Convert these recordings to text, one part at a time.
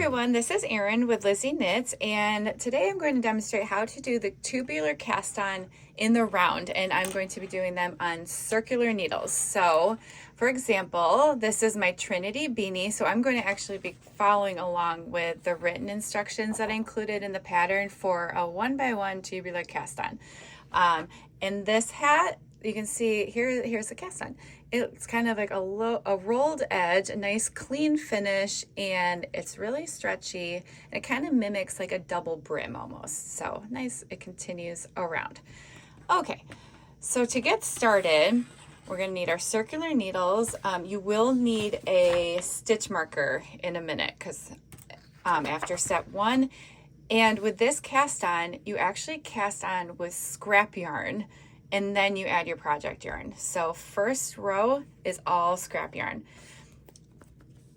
everyone, this is Erin with Lizzie Knits, and today I'm going to demonstrate how to do the tubular cast on in the round, and I'm going to be doing them on circular needles. So for example, this is my Trinity Beanie, so I'm going to actually be following along with the written instructions that I included in the pattern for a 1x1 tubular cast on. In this hat, you can see here's the cast on. It's kind of like a rolled edge, a nice clean finish, and it's really stretchy, and it kind of mimics like a double brim almost. So nice, it continues around. Okay, so to get started, we're gonna need our circular needles. You will need a stitch marker in a minute because after step one. And with this cast on, you actually cast on with scrap yarn, and then you add your project yarn. So first row is all scrap yarn.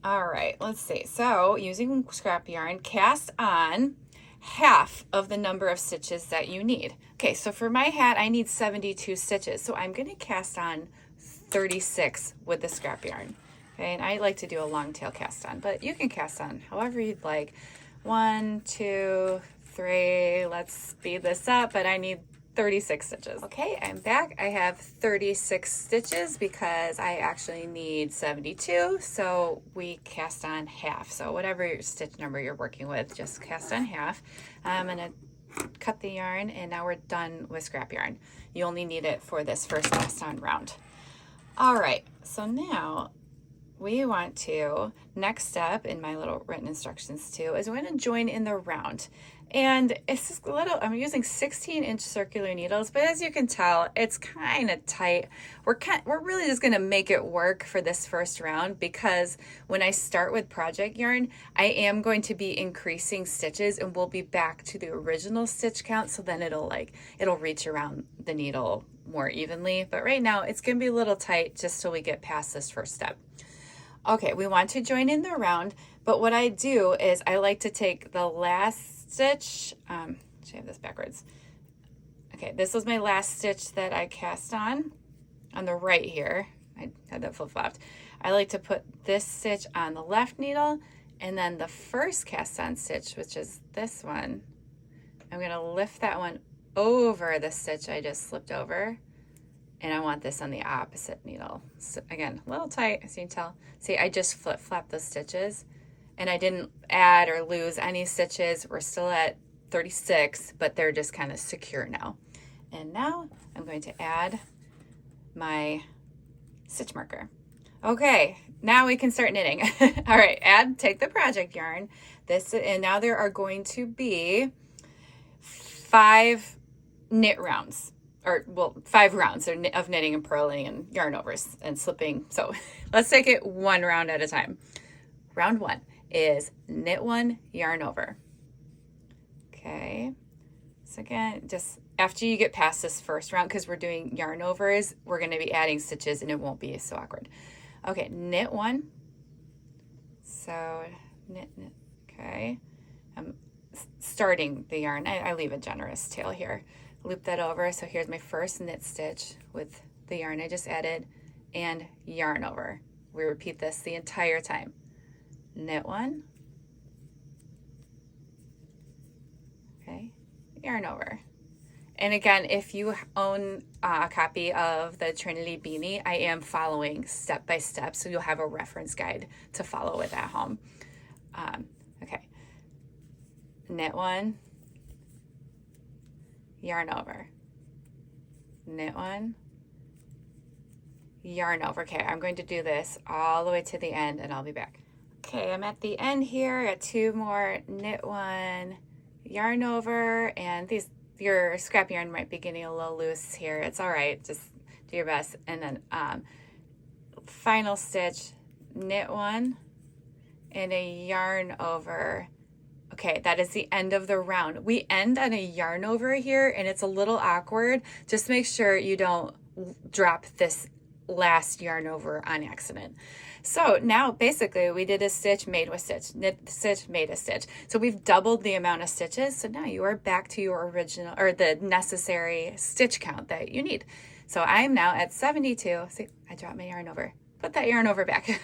All right, let's see. So using scrap yarn, cast on half of the number of stitches that you need. Okay, so for my hat, I need 72 stitches. So I'm gonna cast on 36 with the scrap yarn. Okay, and I like to do a long tail cast on, but you can cast on however you'd like. 1, 2, 3, let's speed this up, but I need 36 stitches. Okay, I'm back. I have 36 stitches because I actually need 72, so we cast on half. So whatever your stitch number you're working with, just cast on half. I'm gonna cut the yarn, and now we're done with scrap yarn. You only need it for this first cast on round. All right, so now we want to, next step in my little written instructions too, is we're going to join in the round. And it's just a little, I'm using 16-inch circular needles, but as you can tell, it's kind of tight. We're really just going to make it work for this first round, because when I start with project yarn, I am going to be increasing stitches, and we'll be back to the original stitch count. So then it'll reach around the needle more evenly. But right now it's going to be a little tight just till we get past this first step. Okay, we want to join in the round, but what I do is I like to take the last stitch, should I have this backwards? Okay, this was my last stitch that I cast on the right here. I had that flip-flopped. I like to put this stitch on the left needle, and then the first cast on stitch, which is this one, I'm gonna lift that one over the stitch I just slipped over. And I want this on the opposite needle. So again, a little tight, as you can tell. See, I just flip-flopped those stitches, and I didn't add or lose any stitches. We're still at 36, but they're just kind of secure now. And now I'm going to add my stitch marker. Okay, now we can start knitting. All right, take the project yarn. And now there are going to be 5 knit rounds. Or, well, 5 rounds of knitting and purling and yarn overs and slipping. So let's take it one round at a time. Round 1 is knit 1, yarn over. Okay. So again, just after you get past this first round, because we're doing yarn overs, we're going to be adding stitches and it won't be so awkward. Okay, knit 1. So knit. Okay. I'm starting the yarn. I leave a generous tail here. Loop that over. So here's my first knit stitch with the yarn I just added, and yarn over. We repeat this the entire time. Knit 1. Okay, yarn over. And again, if you own a copy of the Trinity Beanie, I am following step by step, so you'll have a reference guide to follow with at home. Okay, knit 1. Yarn over, knit 1, yarn over. Okay, I'm going to do this all the way to the end, and I'll be back. Okay, I'm at the end here. I got 2 more, knit 1, yarn over, and your scrap yarn might be getting a little loose here. It's all right, just do your best. And then final stitch, knit 1, and a yarn over. Okay, that is the end of the round. We end on a yarn over here, and it's a little awkward. Just make sure you don't drop this last yarn over on accident. So now basically we did a stitch, made a stitch, knit stitch, made a stitch. So we've doubled the amount of stitches. So now you are back to your original, or the necessary stitch count that you need. So I'm now at 72. See, I dropped my yarn over. Put that yarn over back.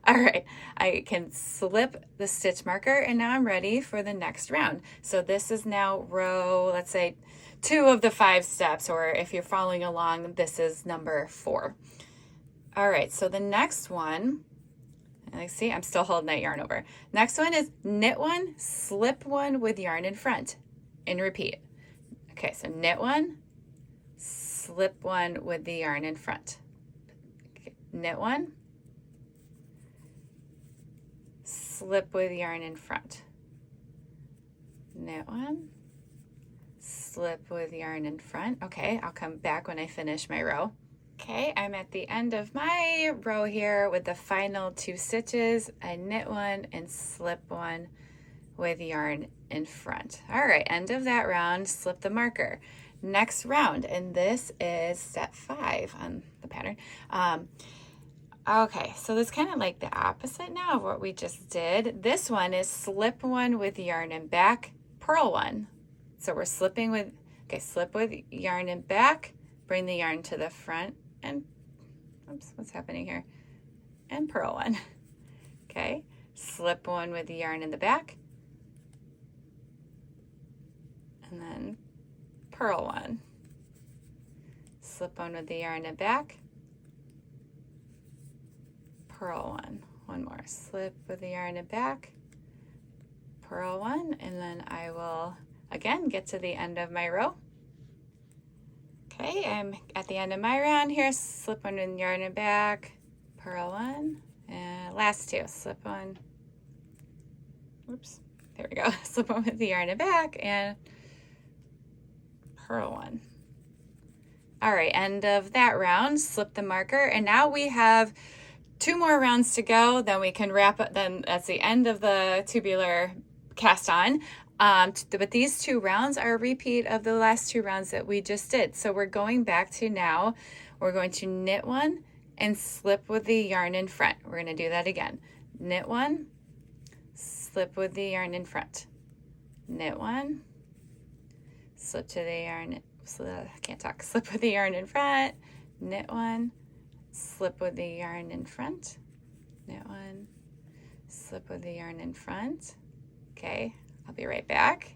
All right, I can slip the stitch marker and now I'm ready for the next round. So this is now row, let's say 2 of the 5 steps, or if you're following along, this is number 4. All right, so the next one, and see, I'm still holding that yarn over. Next one is knit 1, slip 1 with yarn in front, and repeat. Okay, so knit 1, slip 1 with the yarn in front. Okay, knit 1, slip with yarn in front. Knit 1, slip with yarn in front. Okay, I'll come back when I finish my row. Okay, I'm at the end of my row here with the final 2 stitches. I knit 1 and slip 1 with yarn in front. All right, end of that round, slip the marker. Next round, and this is step 5 on the pattern. Okay, so this is kind of like the opposite now of what we just did. This one is slip 1 with yarn in back, purl 1. So we're slipping with, okay, slip with yarn in back, bring the yarn to the front, and, oops, what's happening here? And purl 1. Okay, slip 1 with the yarn in the back, and then purl 1. Slip 1 with the yarn in the back, purl 1. One more, slip with the yarn in the back, purl 1, and then I will again get to the end of my row. Okay, I'm at the end of my round here, slip 1 with yarn in the back, purl 1, and last 2, slip 1, oops, there we go, slip 1 with the yarn in the back, and purl 1. All right, end of that round, slip the marker, and now we have 2 more rounds to go, then we can wrap up, then that's the end of the tubular cast on. But these 2 rounds are a repeat of the last 2 rounds that we just did. So we're going back to now, we're going to knit 1 and slip with the yarn in front. We're going to do that again. Knit 1, slip with the yarn in front. Knit 1, slip to the yarn, I can't talk, slip with the yarn in front, knit 1, slip with the yarn in front, knit 1, slip with the yarn in front. Okay, I'll be right back.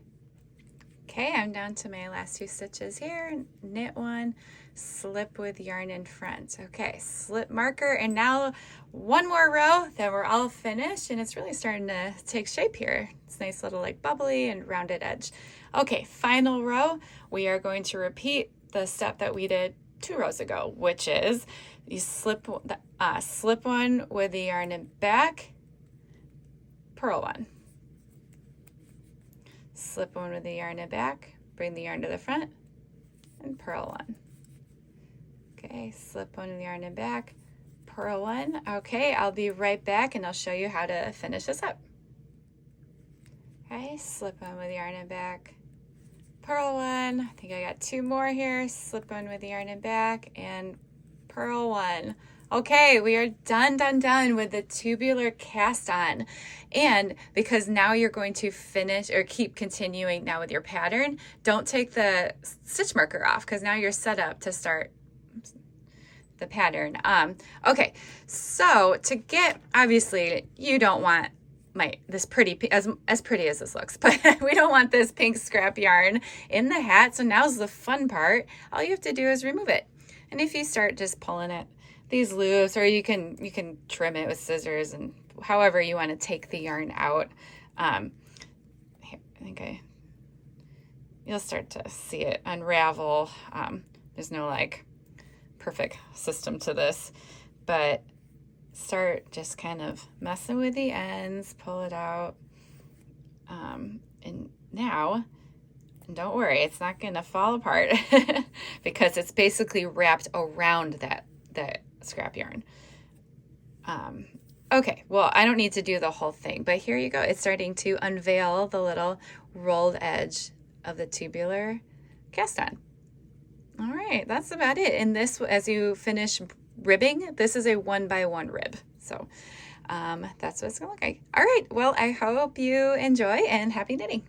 Okay, I'm down to my last 2 stitches here. Knit 1, slip with yarn in front. Okay, slip marker, and now 1 more row, then we're all finished, and it's really starting to take shape here. It's nice little like bubbly and rounded edge. Okay, final row, we are going to repeat the step that we did 2 rows ago, which is you slip 1 with the yarn in back, purl 1. Slip 1 with the yarn in back, bring the yarn to the front, and purl 1. Okay, slip 1 with the yarn in back, purl 1. Okay, I'll be right back and I'll show you how to finish this up. Okay, slip 1 with the yarn in back, purl 1. I think I got 2 more here. Slip 1 with the yarn in back and purl 1. Okay, we are done with the tubular cast on. And because now you're going to finish or keep continuing now with your pattern, don't take the stitch marker off because now you're set up to start the pattern. Okay, so to get, obviously you don't want this pretty, as pretty as this looks, but we don't want this pink scrap yarn in the hat. So now's the fun part. All you have to do is remove it. And if you start just pulling it, these loops, or you can trim it with scissors and however you want to take the yarn out. Here, I think you'll start to see it unravel. There's no like perfect system to this, but start just kind of messing with the ends, pull it out. And now, don't worry, it's not going to fall apart because it's basically wrapped around that scrap yarn. Okay, well, I don't need to do the whole thing, but here you go. It's starting to unveil the little rolled edge of the tubular cast on. All right, that's about it. And this, as you finish ribbing, this is a 1x1 rib. So that's what it's gonna look like. All right, well, I hope you enjoy and happy knitting.